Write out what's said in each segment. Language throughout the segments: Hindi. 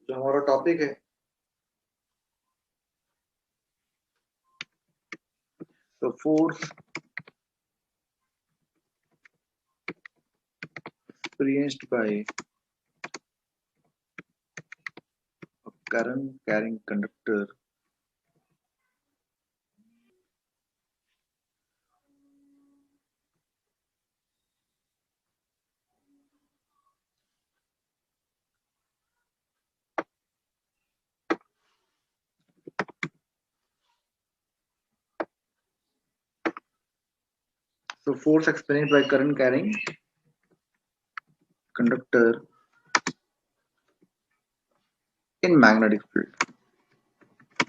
जो हमारा टॉपिक है तो force experienced by a current carrying conductor so force experienced by current carrying conductor in magnetic field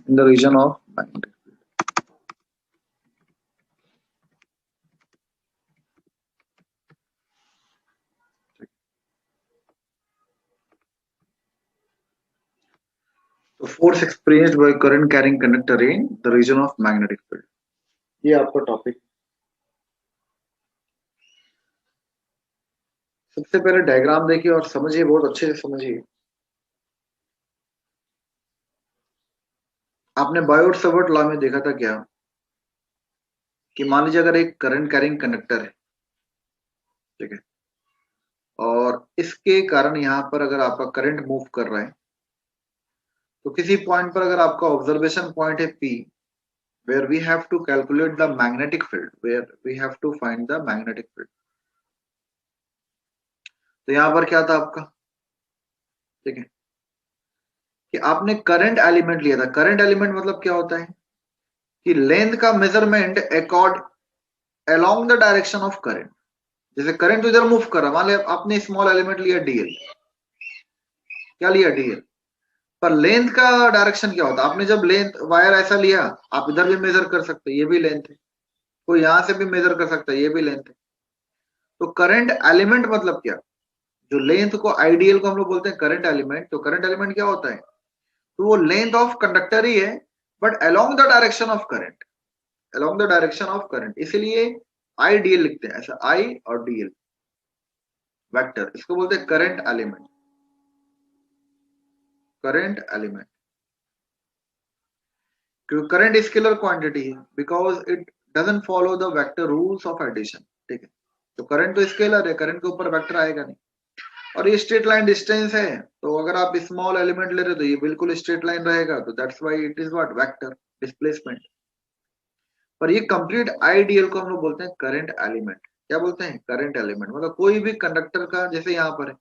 in the region of magnetic field. So force experienced by current carrying conductor in the region of magnetic field. ये आपका टॉपिक। सबसे पहले डायग्राम देखिए और समझिए, बहुत अच्छे से समझिए। आपने बायोट सावर्ट लॉ में देखा था क्या कि मान लीजिए अगर एक करंट कैरिंग कंडक्टर है, ठीक है, और इसके कारण यहाँ पर अगर आपका करंट मूव कर रहा है तो किसी पॉइंट पर अगर आपका ऑब्जर्वेशन पॉइंट है P where we have to calculate the magnetic field, where we have to find the magnetic field। तो यहाँ पर क्या था आपका, ठीक है, कि आपने करंट एलिमेंट लिया था। करंट एलिमेंट मतलब क्या होता है कि लेंथ का measurement accord along the direction of current. जैसे करंट तो इधर मूव कर रहा है, मान लिया आपने स्मॉल एलिमेंट लिया डीएल, क्या लिया डीएल, पर लेंथ का डायरेक्शन क्या होता है। आपने जब लेंथ वायर ऐसा लिया, आप इधर भी मेजर कर सकते हैं, ये भी लेंथ है, कोई यहां से भी मेजर कर सकता है, ये भी लेंथ है। तो करंट एलिमेंट मतलब क्या, जो लेंथ को आइडियल को हम लोग बोलते हैं करंट एलिमेंट। तो करंट एलिमेंट क्या होता है, तो वो लेंथ ऑफ कंडक्टर ही है but along the direction of current, along the direction of current. इसीलिए आई डीएल लिखते हैं, ऐसा आई और डीएल वेक्टर, इसको बोलते हैं करंट एलिमेंट। करंट एलिमेंट क्योंकि करंट स्केलर क्वांटिटी है, because it doesn't follow the vector rules of addition, ठीक है। तो करंट तो स्केलर है, करंट के ऊपर वेक्टर आएगा नहीं। और ये स्ट्रेट लाइन डिस्टेंस है, तो अगर आप स्मॉल एलिमेंट ले रहे हो तो ये बिल्कुल स्ट्रेट लाइन रहेगा, तो that's why it is what, vector displacement. पर ये कंप्लीट आइडियल को हम लोग बोलते हैं करंट एलिमेंट। क्या बोलते हैं, करंट एलिमेंट। मतलब कोई भी कंडक्टर का, जैसे यहाँ पर है,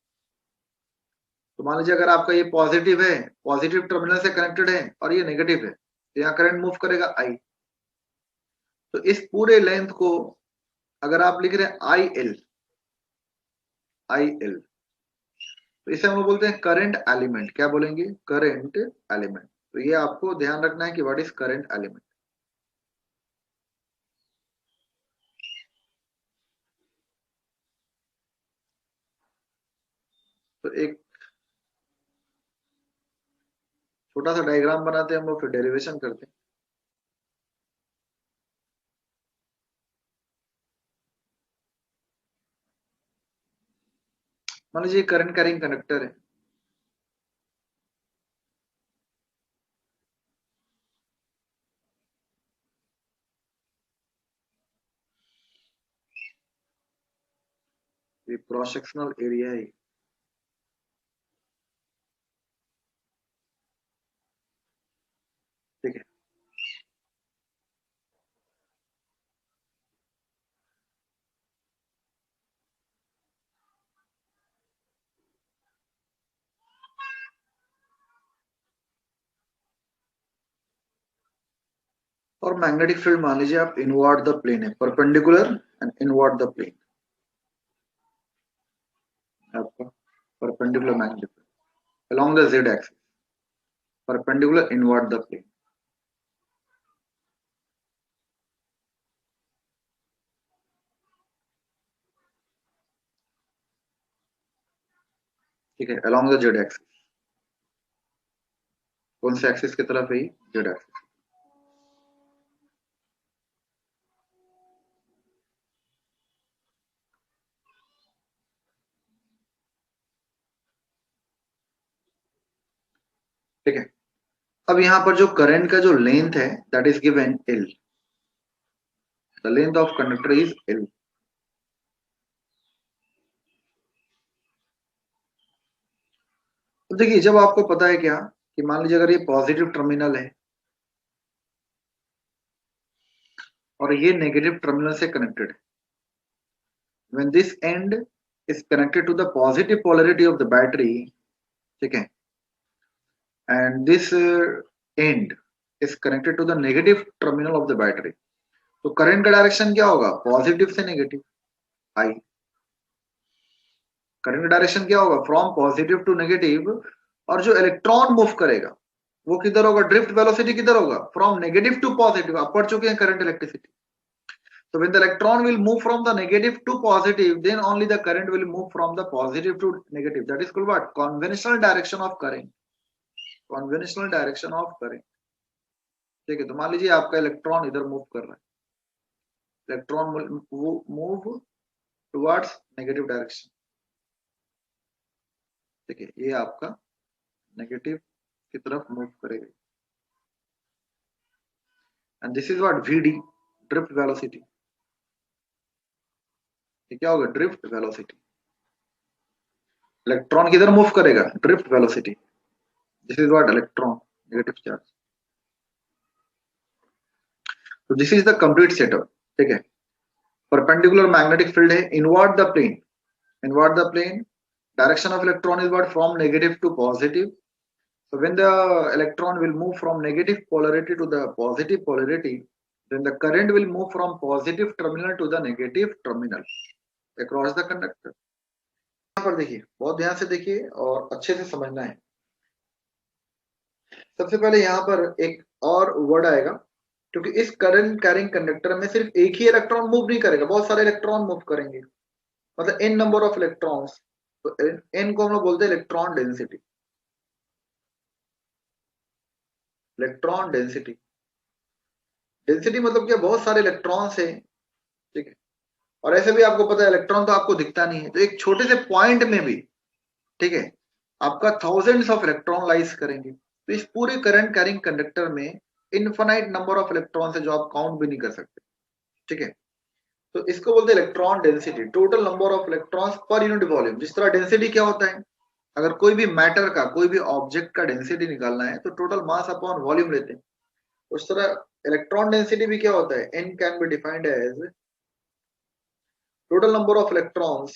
तो मान लीजिए अगर आपका ये पॉजिटिव है, पॉजिटिव टर्मिनल से कनेक्टेड है, और ये नेगेटिव है, तो यहाँ करंट मूव करेगा आई। तो इस पूरे लेंथ को अगर आप लिख रहे हैं आई एल, आई एल, तो इसे हम लोग बोलते हैं करंट एलिमेंट। क्या बोलेंगे, करंट एलिमेंट। तो ये आपको ध्यान रखना है कि व्हाट इज करंट एलिमेंट। तो एक छोटा सा डायग्राम बनाते हैं हम लोग, फिर डेरिवेशन करते हैं। मान लीजिए करंट कैरिंग कंडक्टर है, ये क्रॉस सेक्शनल एरिया है, ठीक है। और मैग्नेटिक फील्ड मान लीजिए आप इनवर्ड द प्लेन है, perpendicular and inward the plane, आपका perpendicular magnetic field along the z axis, perpendicular inward the plane। ठीक है, along the z axis। कौन से एक्सिस की तरफ है, z एक्सिस। ठीक है। अब यहां पर जो करंट का जो लेंथ है that is given L, the length of conductor is L। तो देखिए जब आपको पता है क्या कि मान लीजिए अगर ये पॉजिटिव टर्मिनल है और ये नेगेटिव टर्मिनल से कनेक्टेड है, when this end is connected to the positive polarity of the battery, ठीक है, and this end is connected to the negative terminal of the battery, तो करंट का डायरेक्शन क्या होगा, पॉजिटिव से नेगेटिव, आई। करंट का डायरेक्शन क्या होगा, फ्रॉम पॉजिटिव टू नेगेटिव। और जो इलेक्ट्रॉन मूव करेगा वो किधर होगा, ड्रिफ्ट वेलोसिटी किधर होगा, फ्रॉम नेगेटिव टू पॉजिटिव। आप पढ़ चुके हैं current electricity. So when the electron will move from the negative to positive, then only the current will move from the positive to negative. That is called what? Conventional direction of current. Conventional direction of current. ठीक है, तो मान लीजिए आपका इलेक्ट्रॉन इधर मूव कर रहा है, electron move towards negative direction. ठीक है, ये आपका नेगेटिव की तरफ मूव करेगा, and this is what VD, drift velocity. क्या होगा, ड्रिफ्ट वेलोसिटी। इलेक्ट्रॉन किधर मूव करेगा, drift velocity. This is what, electron, negative charge. तो this is the complete setup. ठीक है, परपेंडिकुलर मैग्नेटिक फील्ड है, invert the plane, invert the plane, direction of electron is what, from negative to positive. So when the electron will move from negative polarity to the positive polarity, then the current will move from positive terminal to the negative terminal across the conductor। यहाँ पर देखिए, बहुत ध्यान से देखिए और अच्छे से समझना है। सबसे पहले यहाँ पर एक और वर्ड आएगा, क्योंकि इस करंट कैरिंग कंडक्टर में सिर्फ एक ही इलेक्ट्रॉन मूव नहीं करेगा, बहुत सारे इलेक्ट्रॉन मूव करेंगे, मतलब n नंबर ऑफ इलेक्ट्रॉन्स। तो n को हम लोग बोलते हैं electron density. Electron density, density मतलब क्या, बहुत सारे इलेक्ट्रॉन्स है। ठीक है, और ऐसे भी आपको पता है इलेक्ट्रॉन तो आपको दिखता नहीं है, तो एक छोटे से पॉइंट में भी, ठीक है, आपका थाउजेंड्स ऑफ इलेक्ट्रॉन लाइज करेंगे। तो इस पूरे करंट कैरिंग कंडक्टर में इनफाइनाइट नंबर ऑफ इलेक्ट्रॉन्स है जो आप काउंट भी नहीं कर सकते। ठीक है, तो इसको बोलते हैं electron density, total number of electrons per unit volume. जिस तरह डेंसिटी क्या होता है, अगर कोई भी मैटर का, कोई भी ऑब्जेक्ट का डेंसिटी निकालना है तो टोटल मास अपॉन वॉल्यूम लेते हैं। उस तरह इलेक्ट्रॉन डेंसिटी भी क्या होता है, n can be defined as total number of electrons,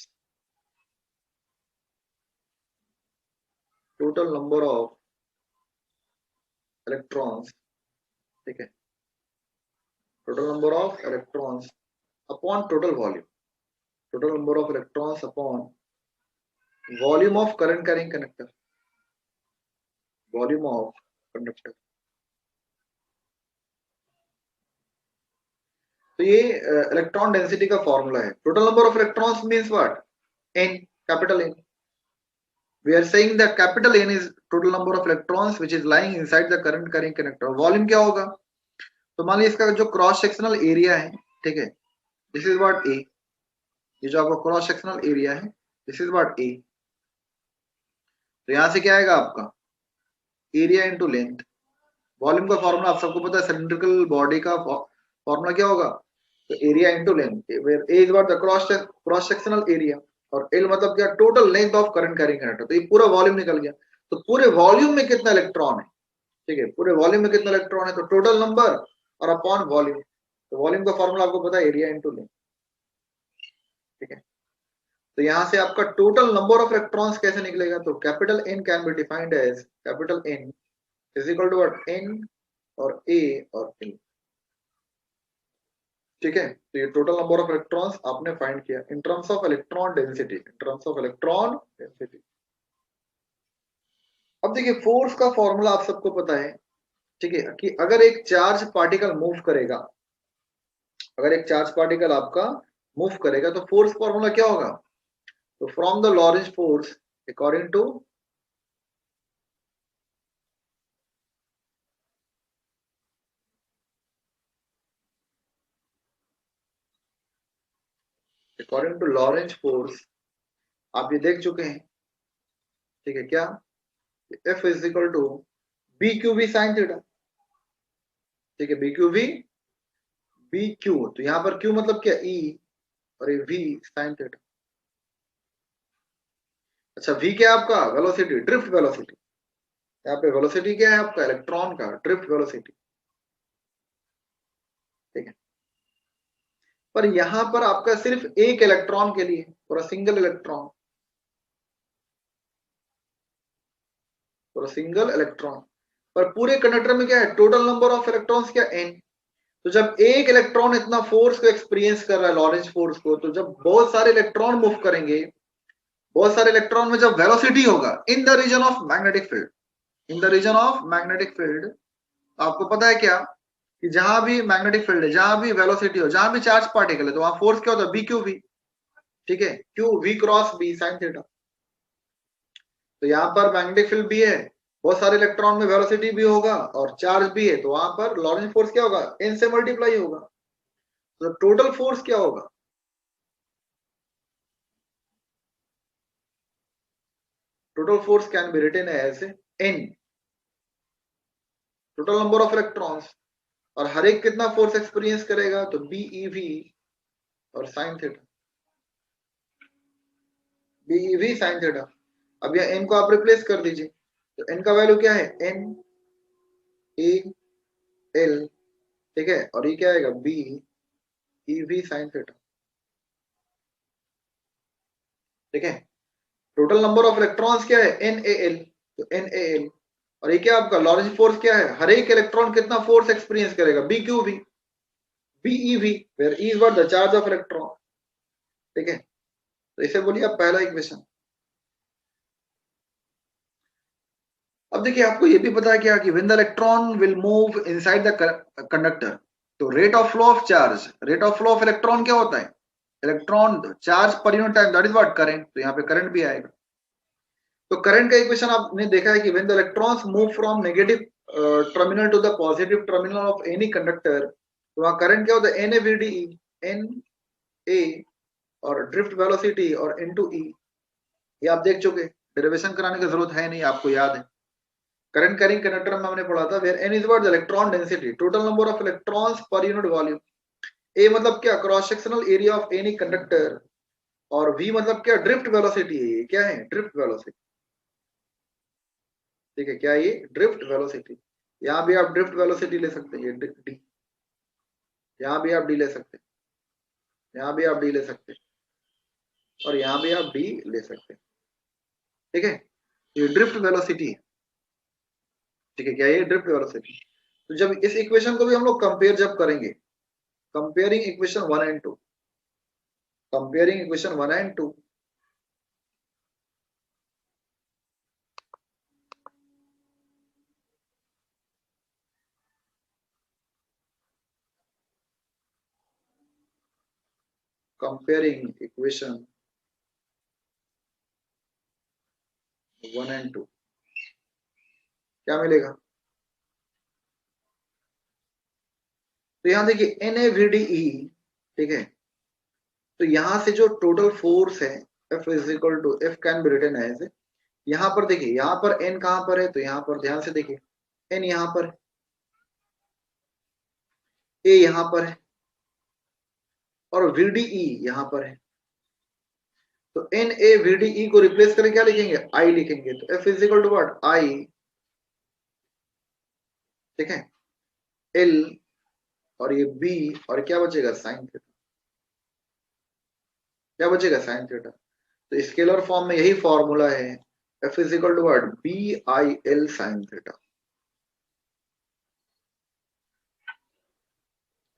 total number of electrons, ठीक है, total number of electrons upon total volume, total number of electrons upon volume of current carrying conductor, volume of conductor। तो ये इलेक्ट्रॉन डेंसिटी का फॉर्मूला है। Total number of electrons means what, n, capital N। We are saying that capital N is total number of electrons which is lying inside the current carrying conductor। Volume क्या होगा, तो मान लीजिए इसका जो क्रॉस सेक्शनल एरिया है, ठीक है, दिस इज व्हाट A, ये जो आपका क्रॉस सेक्शनल एरिया है, दिस इज व्हाट A। तो यहां से क्या आएगा आपका, एरिया इनटू लेंथ। वॉल्यूम का फॉर्मूला आप सबको पता है, सिलिंड्रिकल बॉडी का फॉर्मूला क्या होगा, तो area into length, where A is what, the cross sectional area, और L मतलब क्या, total length of current carrying conductor. तो ये पूरा वॉल्यूम निकल गया। तो पूरे वॉल्यूम में कितना इलेक्ट्रॉन है, ठीक है, पूरे वॉल्यूम में कितना इलेक्ट्रॉन है, तो टोटल नंबर और अपॉन वॉल्यूम। तो वॉल्यूम का फॉर्मूला आपको पता है, एरिया इनटू लेंथ। ठीक है, तो यहां से आपका टोटल नंबर ऑफ इलेक्ट्रॉन्स कैसे निकलेगा, तो capital N can be defined as capital N is equal to what, N और A और L। ठीक है, तो ये टोटल नंबर ऑफ इलेक्ट्रॉन्स आपने फाइंड किया in terms of electron density, in terms of electron density. अब देखिए फोर्स का फॉर्मूला आप सबको पता है, ठीक है, कि अगर एक चार्ज पार्टिकल मूव करेगा, अगर एक चार्ज पार्टिकल आपका मूव करेगा तो फोर्स फॉर्मूला क्या होगा, तो from the Lorentz force according to Lorentz force, आप ये देख चुके हैं। ठीक है, क्या, F is equal to B Q V sine theta, ठीक है, B Q V B Q, तो यहां पर क्यू मतलब क्या, ई, और ये वी साइन थीटा। अच्छा वी क्या है आपका, वेलोसिटी, ड्रिफ्ट वेलोसिटी। यहाँ पे वेलोसिटी क्या है आपका, इलेक्ट्रॉन का ड्रिफ्ट वेलोसिटी, ठीक है। पर यहां पर आपका सिर्फ एक इलेक्ट्रॉन के लिए, for a single electron, for a single electron. पर पूरे कंडक्टर में क्या है, टोटल नंबर ऑफ इलेक्ट्रॉन्स क्या, एन। तो जब एक इलेक्ट्रॉन इतना फोर्स को एक्सपीरियंस कर रहा है, लॉरेंज फोर्स को, तो जब बहुत सारे इलेक्ट्रॉन मूव करेंगे, बहुत सारे इलेक्ट्रॉन में जब वेलोसिटी होगा in the region of magnetic field, in the region of magnetic field, आपको पता है क्या कि जहां भी मैग्नेटिक फील्ड है, जहां भी वेलोसिटी हो, जहां भी चार्ज पार्टिकल है, तो वहां फोर्स क्या होता है, बी क्यू वी, ठीक है, Q V cross B sine theta. तो यहाँ पर मैग्नेटिक फील्ड भी है, बहुत सारे इलेक्ट्रॉन में वेलोसिटी भी होगा और चार्ज भी है, तो वहां पर लॉरेंज फोर्स क्या होगा, एन से मल्टीप्लाई होगा, तो टोटल फोर्स क्या होगा, total force can be written as N, total number of electrons, और हर एक कितना फोर्स एक्सपीरियंस करेगा, तो बीई वी और sine theta, B E V sine theta. अब यह एन को आप रिप्लेस कर दीजिए, तो एन का वैल्यू क्या है, एन ए एल, ठीक है, और ये क्या आएगा, B E V sine theta, ठीक है। टोटल नंबर ऑफ इलेक्ट्रॉन्स क्या है, एन ए एल, तो एन ए एल, और ये क्या आपका लॉरेंज फोर्स क्या है, हर एक इलेक्ट्रॉन कितना फोर्स एक्सपीरियंस करेगा, B Q V, B E V, where E is what, the charge of electron, ठीक है। तो इसे बोलिए आप पहला इक्वेशन। अब देखिए आपको ये भी पता है क्या कि when the electron will move inside the conductor, तो rate of flow of charge, rate of flow of electron क्या होता है, electron charge per unit time, that is what, current. तो यहाँ पे करंट भी आएगा। तो करंट का इक्वेशन आपने देखा है कि when the electrons move from negative terminal to the positive terminal of any conductor, तो वहां करंट क्या होता है, N A V D E, N A और ड्रिफ्ट वेलोसिटी और इनटू ई, ये आप देख चुके, डेरिवेशन कराने की जरूरत है नहीं, आपको याद है। करंट कैरिंग कंडक्टर में हमने पढ़ा था, where n is what, the electron density, total number of electrons per unit volume, A मतलब क्या, cross sectional area of any conductor, और वी मतलब क्या, ड्रिफ्ट वेलोसिटी है, ये क्या है, ड्रिफ्ट वेलोसिटी, ठीक है, क्या ये, ड्रिफ्ट वेलोसिटी। यहाँ भी आप ड्रिफ्ट वेलोसिटी ले सकते हैं, ये डी, यहाँ भी आप डी ले सकते हैं, यहाँ भी आप डी ले सकते हैं, और यहाँ भी आप डी ले सकते हैं, ठीक है। ये ड्रिफ्ट वेलोसिटी है, ठीक है, क्या ये ड्रिफ्ट वेलोसिटी। तो जब इस इक्वेशन को भी हम लोग कंपेयर जब करेंगे, comparing equation 1 and 2, comparing equation 1 and 2, comparing equation 1 and 2 क्या मिलेगा, तो यहां देखिए N A V D E, ठीक है, तो यहां से जो टोटल फोर्स है, F is equal to, F can be written as, यहां पर देखिए, यहां पर n कहां पर है, तो यहां पर ध्यान से देखिए, n यहां पर है, a यहां पर है, और VDE यहां पर है। तो एन ए VDE को रिप्लेस करके क्या लिखेंगे, I लिखेंगे, तो F is equal to what, I, ठीक है, L, और ये B, और क्या बचेगा, साइन थीटा, क्या बचेगा, साइन थीटा। तो स्केलर फॉर्म में यही फॉर्मूला है, F is equal to what, BIL sine theta,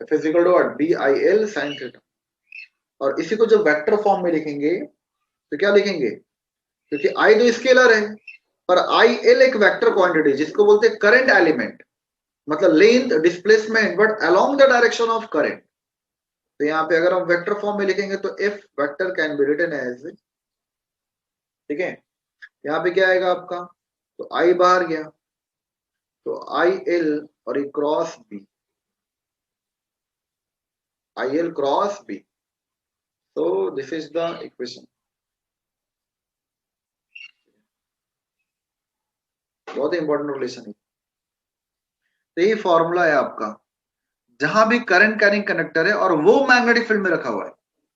F is equal to what, BIL sine theta. और इसी को जब वेक्टर फॉर्म में लिखेंगे, तो क्या लिखेंगे, क्योंकि I तो स्केलर है, पर IL एक वेक्टर क्वांटिटी जिसको बोलते हैं करंट एलिमेंट, मतलब length displacement but along the direction of current. तो यहाँ पे अगर हम वेक्टर फॉर्म में लिखेंगे, तो F vector can be written as, ठीक है, यहाँ पे क्या आएगा आपका, तो I बाहर गया, तो IL और ये cross B, IL cross B, तो दिस इज द इक्वेशन। बहुत इंपॉर्टेंट रिलेशन है। तो ये फॉर्मूला है आपका, जहां भी करंट कैरिंग कंडक्टर है और वो मैग्नेटिक फील्ड में रखा हुआ है।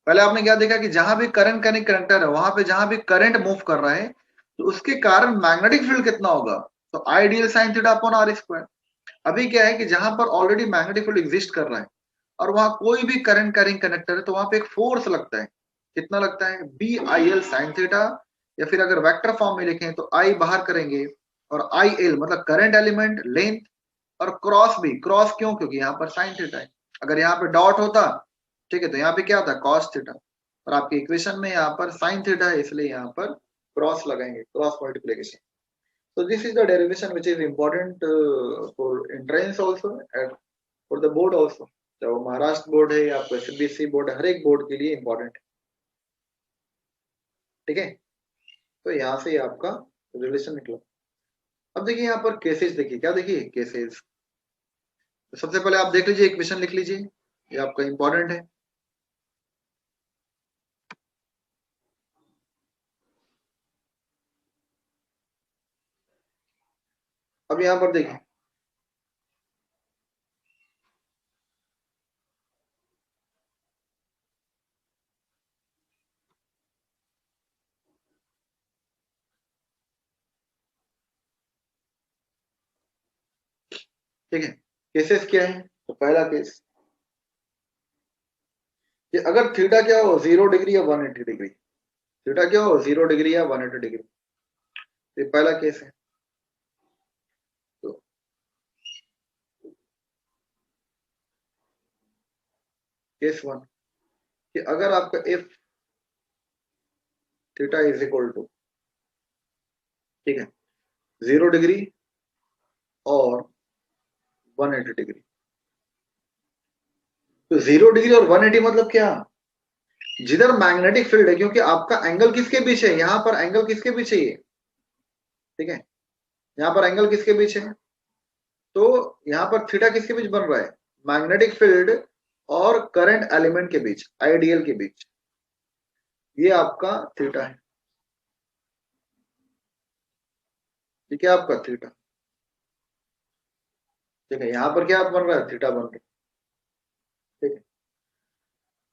पहले आपने क्या देखा कि जहां भी करंट कैरिंग कंडक्टर है वहां पे जहां भी करंट मूव कर रहा है तो उसके कारण मैग्नेटिक फील्ड कितना होगा, तो ideal sine theta upon R square. अभी क्या है कि जहां पर ऑलरेडी मैग्नेटिक फील्ड एग्जिस्ट कर रहा है और वहां कोई भी करंट कैरिंग कंडक्टर है तो वहां पे एक फोर्स लगता है। कितना लगता है, B I L sine theta, या फिर अगर वेक्टर फॉर्म में लिखें तो आई बाहर करेंगे और आई एल मतलब करंट एलिमेंट लेंथ, और क्रॉस भी, क्रॉस क्यों, क्योंकि यहाँ पर साइन थीटा है। अगर यहाँ पे डॉट होता, ठीक है, तो यहाँ पे क्या होता, कॉस थीटा, और आपकी इक्वेशन में यहाँ पर साइन थीटा है इसलिए यहाँ पर क्रॉस लगाएंगे, cross multiplication. So this is the derivation which is important for entrance also and for the board also। चाहे वो महाराष्ट्र बोर्ड है या आपका सीबीएसई बोर्ड है, हर एक बोर्ड के लिए इंपॉर्टेंट है, ठीक है। तो यहाँ से आपका रिलेशन निकला। अब देखिए यहाँ पर केसेस, देखिए क्या, देखिए केसेस। तो सबसे पहले आप देख लीजिए, इक्वेशन लिख लीजिए, ये आपका इंपॉर्टेंट है। अब यहाँ पर देखिए, ठीक है, केसेस क्या है। तो पहला केस कि अगर थीटा क्या हो 0 डिग्री या 180 डिग्री, थीटा क्या हो 0 डिग्री या 180 डिग्री, ये पहला केस है। तो केस वन कि अगर आपका if theta is equal to, ठीक है, 0 डिग्री और 180 डिग्री, तो 0 डिग्री और 180 मतलब क्या, जिधर मैग्नेटिक फील्ड है, क्योंकि आपका एंगल किसके बीच है, यहाँ पर एंगल किसके बीच है ये, ठीक है, यहाँ पर एंगल किसके बीच है, तो यहाँ पर थीटा किसके बीच बन रहा है, मैग्नेटिक फील्ड और करंट एलिमेंट के बीच, आइडियल के बीच, ये आपका थीटा है, ठीक है, आपका थीटा, ठीक है, यहाँ पर क्या बन रहा है, थीटा बन रहा है, ठीक है।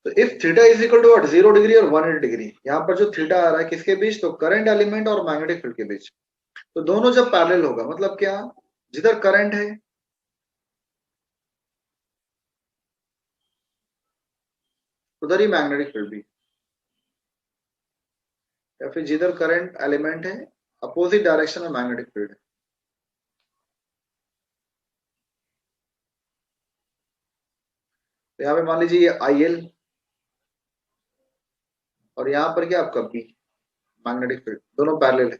तो if theta is equal to what, 0 degree और 180 डिग्री, यहाँ पर जो थीटा आ रहा है किसके बीच, तो करंट एलिमेंट और मैग्नेटिक फील्ड के बीच, तो दोनों जब पैरेलल होगा मतलब क्या, जिधर करंट है उधर ही मैग्नेटिक फील्ड भी, या फिर जिधर करंट एलिमेंट है अपोजिट डायरेक्शन में मैग्नेटिक फील्ड है। तो यहाँ पे मान लीजिए ये आई एल और यहाँ पर क्या आपका बी, मैग्नेटिक फील्ड, दोनों पैरेलल है,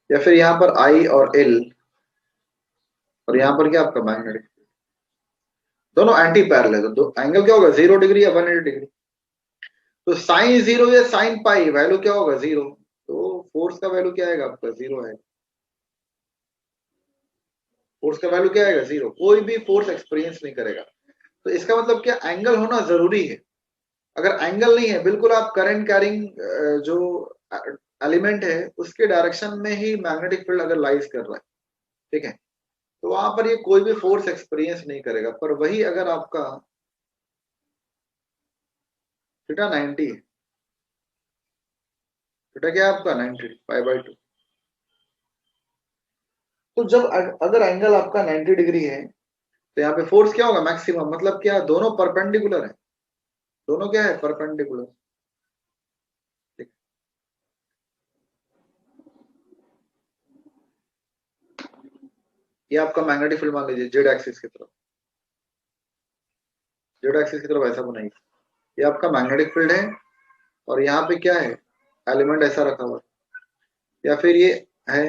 या फिर यहाँ पर आई और एल और यहाँ पर क्या आपका मैग्नेटिक फील्ड, दोनों एंटी पैरेलल है, तो दो एंगल क्या होगा, 0 डिग्री या 180 डिग्री, तो साइन 0 या साइन पाई वैल्यू क्या होगा, 0, तो फोर्स का वैल्यू क्या आएगा आपका, 0 है, फोर्स का वैल्यू क्या आएगा, 0, कोई भी फोर्स एक्सपीरियंस नहीं करेगा। तो इसका मतलब क्या, एंगल होना जरूरी है। अगर एंगल नहीं है, बिल्कुल आप करंट कैरिंग जो एलिमेंट है उसके डायरेक्शन में ही मैग्नेटिक फील्ड अगर लाइज कर रहा है, ठीक है, तो वहां पर ये कोई भी फोर्स एक्सपीरियंस नहीं करेगा। पर वही अगर आपका थीटा 90 है, थीटा क्या है आपका 90 पाई/2, तो जब अगर एंगल आपका 90 डिग्री है तो यहाँ पे फोर्स क्या होगा, मैक्सिमम, मतलब क्या, दोनों परपेंडिकुलर है, दोनों क्या है, परपेंडिकुलर, ठीक। ये आपका मैग्नेटिक फील्ड मान लीजिए जेड एक्सिस की तरफ, जेड एक्सिस की तरफ ऐसा बनाइए, ये आपका मैग्नेटिक फील्ड है और यहाँ पे क्या है, एलिमेंट ऐसा रखा हुआ है, या फिर ये है,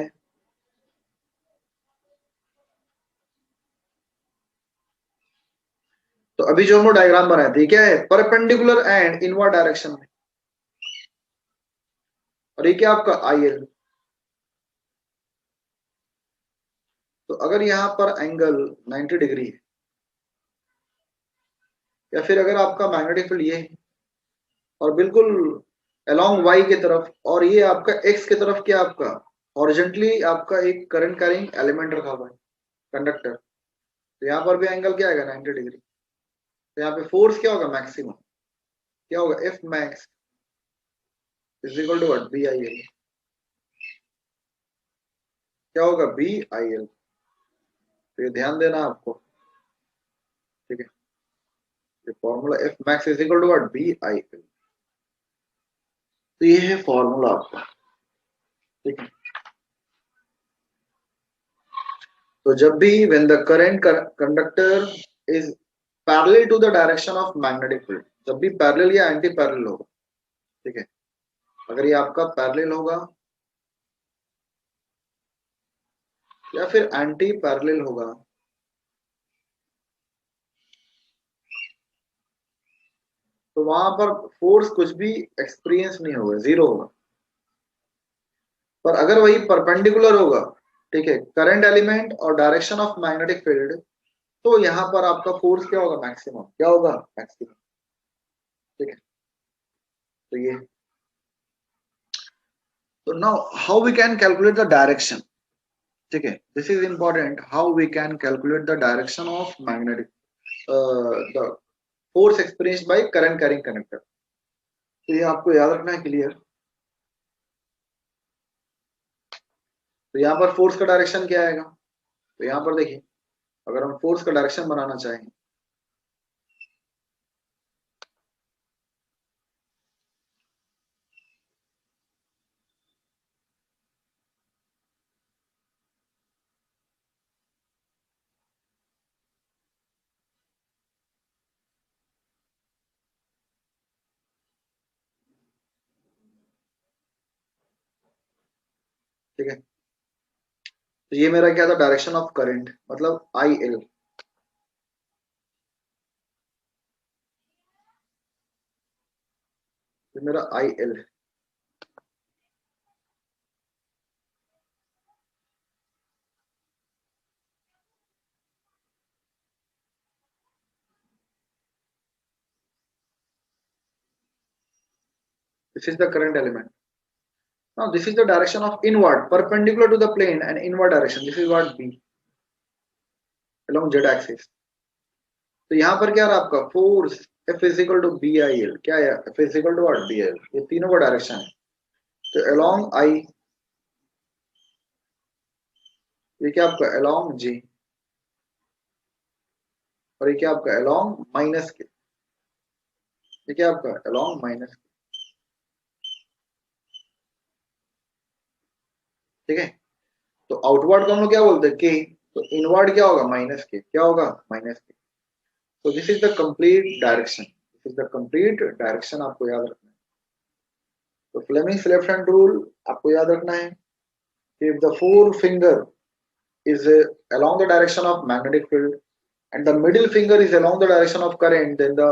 तो अभी जो हम डायग्राम बनाए थे क्या है, परपेंडिकुलर एंड इनवर्ड डायरेक्शन में, और ये क्या आपका आई एल। तो अगर यहाँ पर एंगल 90 डिग्री है, या फिर अगर आपका मैग्नेटिक फील्ड ये है और बिल्कुल अलोंग वाई की तरफ, और ये आपका एक्स की तरफ क्या आपका हॉरिजॉन्टली आपका एक करंट कैरिंग एलिमेंट रखा हुआ है, कंडक्टर, तो यहाँ पर भी एंगल क्या आएगा 90 डिग्री। तो यहाँ पे फोर्स क्या होगा मैक्सिमम, क्या होगा F max is equal to what B I L, क्या होगा बी आई एल। तो ये ध्यान देना आपको, ठीक है, ये formula F max is equal to what B I L. तो ये है फॉर्मूला आपका, ठीक है। तो जब भी when the current conductor is parallel to the direction of magnetic field, जब भी पैरेलल या एंटी पैरेलल होगा, ठीक है, अगर ये आपका पैरेलल होगा या फिर एंटी पैरेलल होगा, तो वहां पर फोर्स कुछ भी एक्सपीरियंस नहीं होगा, जीरो होगा। पर अगर वही परपेंडिकुलर होगा, ठीक है, करंट एलिमेंट और डायरेक्शन ऑफ मैग्नेटिक फील्ड, तो यहां पर आपका फोर्स क्या होगा मैक्सिमम, क्या होगा मैक्सिमम, ठीक है। तो ये, तो now how we can calculate the direction, ठीक है, this is important, how we can calculate the direction of magnetic the force experienced by current carrying conductor. तो ये आपको याद रखना है, क्लियर। तो यहाँ पर फोर्स का डायरेक्शन क्या आएगा, तो यहाँ पर देखिए, अगर हम फोर्स का डायरेक्शन बनाना चाहें, ठीक है, तो ये मेरा क्या था डायरेक्शन ऑफ करंट, मतलब आई एल, मेरा I L. This is the current element. Now this is the direction of inward perpendicular to the plane and inward direction, this is what B along z axis. तो यहाँ पर क्या रहा आपका force F is equal to B I L, क्या है F is equal to what B I L, ये तीनों का डायरेक्शन है। तो along आई, ये क्या आपका along J, और ये क्या आपका along माइनस के, ये क्या आपका along माइनस, ठीक है। तो आउटवर्ड को हम लोग क्या बोलते हैं के, तो इनवर्ड क्या होगा माइनस के, क्या होगा माइनस के। तो this is the complete direction, this is the complete direction, आपको याद रखना है। तो फ्लेमिंग्स लेफ्ट हैंड रूल आपको याद रखना है कि if the four finger is along the direction of magnetic field and the middle finger is along the direction of current, then the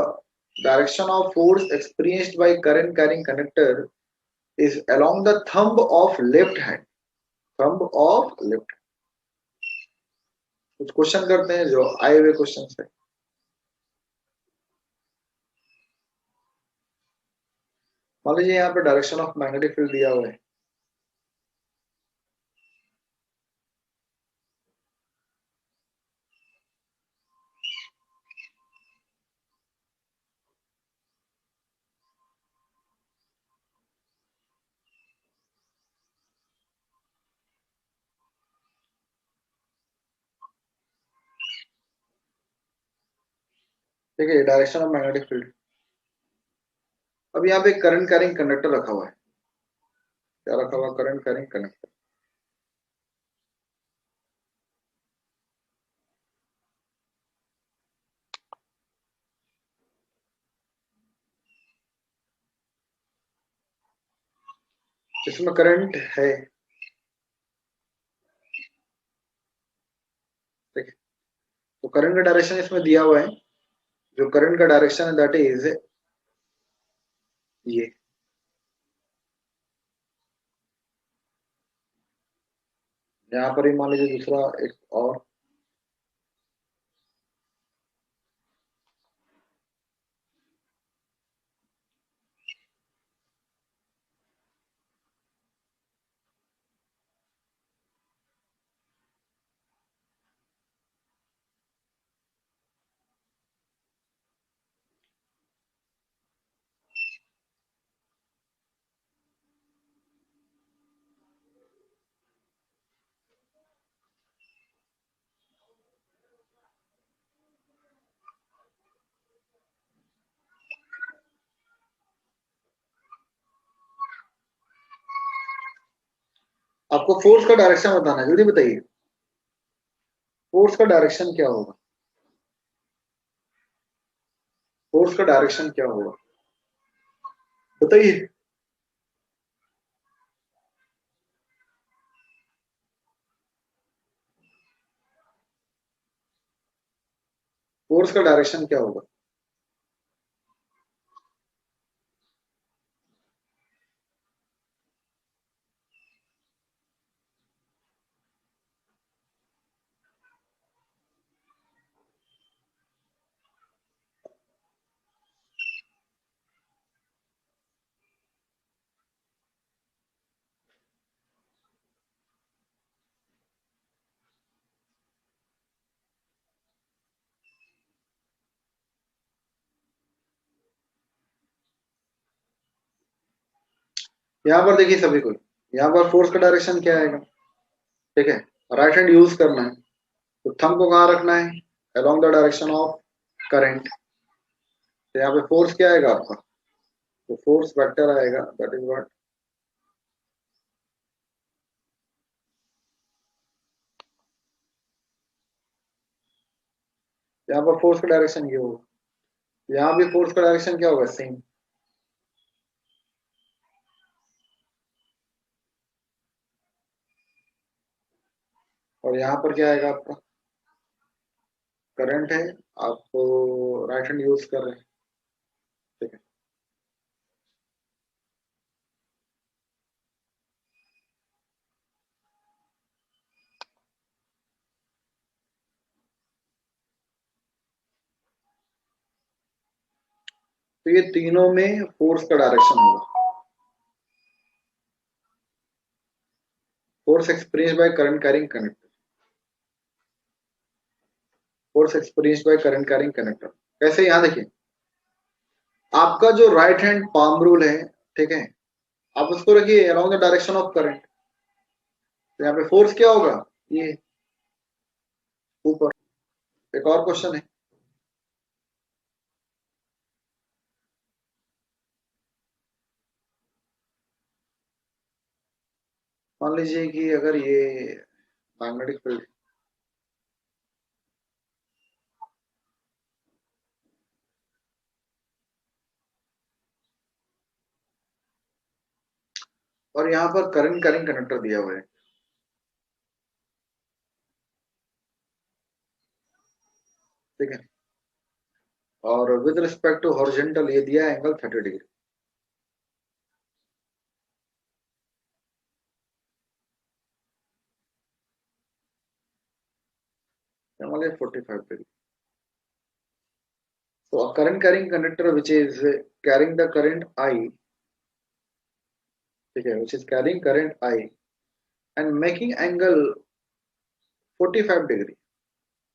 direction of force experienced by current carrying conductor is along the thumb of left hand, thumb of left hand। कुछ क्वेश्चन करते हैं जो आए हुए क्वेश्चन है। मान लीजिए यहाँ पे डायरेक्शन ऑफ मैग्नेटिक फील्ड दिया हुआ है, ठीक है, डायरेक्शन ऑफ मैग्नेटिक फील्ड। अब यहाँ पे करंट कैरिंग कंडक्टर रखा हुआ है, क्या रखा हुआ, करंट कैरिंग कंडक्टर। इसमें करंट है, ठीक है। तो करंट का डायरेक्शन इसमें दिया हुआ है, जो करंट का डायरेक्शन है दैट इज ये, यहाँ पर ही मान लीजिए दूसरा एक और, आपको फोर्स का डायरेक्शन बताना है, जल्दी बताइए फोर्स का डायरेक्शन क्या होगा, फोर्स का डायरेक्शन क्या होगा बताइए। फोर्स का डायरेक्शन क्या होगा? यहाँ पर देखिए सभी को, यहाँ पर फोर्स का डायरेक्शन क्या आएगा, ठीक है, राइट हैंड यूज करना है, तो थंब को कहाँ रखना है, along the direction of current. तो यहाँ पे फोर्स क्या आएगा आपका, तो फोर्स वेक्टर आएगा, दैट इज व्हाट, यहाँ पर फोर्स का डायरेक्शन ये होगा, यहाँ भी फोर्स का डायरेक्शन क्या होगा, सेम। और यहाँ पर क्या आएगा आपका, करंट है, आप राइट हैंड यूज कर रहे हैं, ठीक है। तो ये तीनों में फोर्स का डायरेक्शन होगा, force experience by current carrying conductor, force experience by current carrying conductor. कैसे, यहाँ देखिए आपका जो राइट हैंड पाम रूल है, ठीक है, आप उसको रखिए along the direction of current, तो यहाँ पे फोर्स क्या होगा, ये ऊपर। एक और क्वेश्चन है, मान लीजिए कि अगर ये मैग्नेटिक फील्ड, और यहाँ पर करंट कैरिंग कंडक्टर दिया हुआ है, ठीक है, और विद रिस्पेक्ट टू हॉरिजॉन्टल ये दिया है एंगल 30 डिग्री, मान लीजिए 45 degree. So a current carrying conductor which is carrying the current I, ठीक है, which is carrying current I and making angle 45 degree,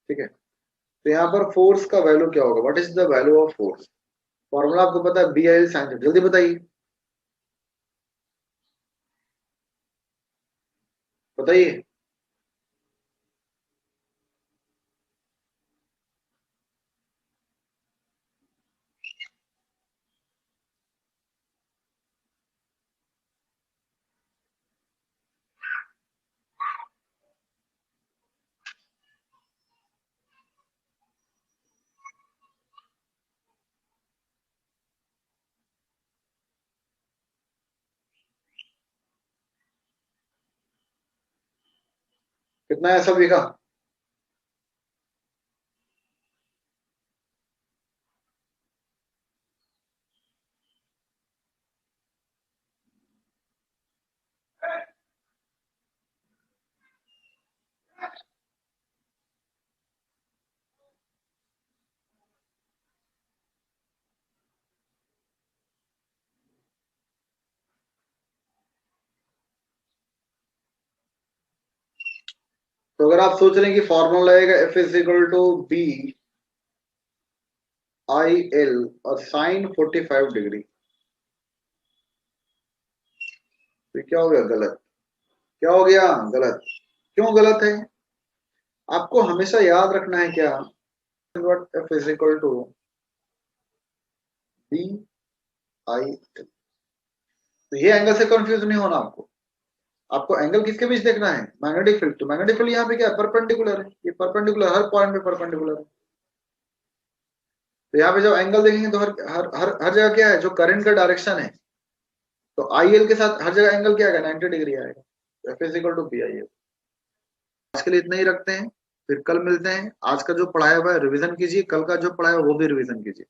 ठीक है। तो यहाँ पर फोर्स का वैल्यू क्या होगा, what is the value of force, formula आपको पता है, बी आई साइन, जल्दी बताइए बताइए। कितना है सभी का, तो अगर आप सोच रहे हैं कि फॉर्मूला आएगा F is equal to B I L और साइन 45 डिग्री, तो क्या हो गया, गलत, क्या हो गया, गलत। क्यों गलत है, आपको हमेशा याद रखना है क्या, F is equal to B I, तो ये एंगल से कंफ्यूज नहीं होना आपको, आपको एंगल किसके बीच देखना है, मैग्नेटिक फील्ड। तो मैग्नेटिक फील्ड यहाँ पे क्या है, परपेंडिकुलर है, ये परपेंडिकुलर, हर पॉइंट पे परपेंडिकुलर है। तो यहाँ पे जब एंगल देखेंगे तो हर हर हर हर जगह क्या है, जो करंट का डायरेक्शन है, तो आई एल के साथ हर जगह एंगल क्या आएगा, 90 डिग्री आएगा। F is equal to P I L. आज के लिए इतना ही रखते हैं, फिर कल मिलते हैं। आज का जो पढ़ाया हुआ है रिवीजन कीजिए, कल का जो पढ़ाया हुआ वो भी रिवीजन कीजिए।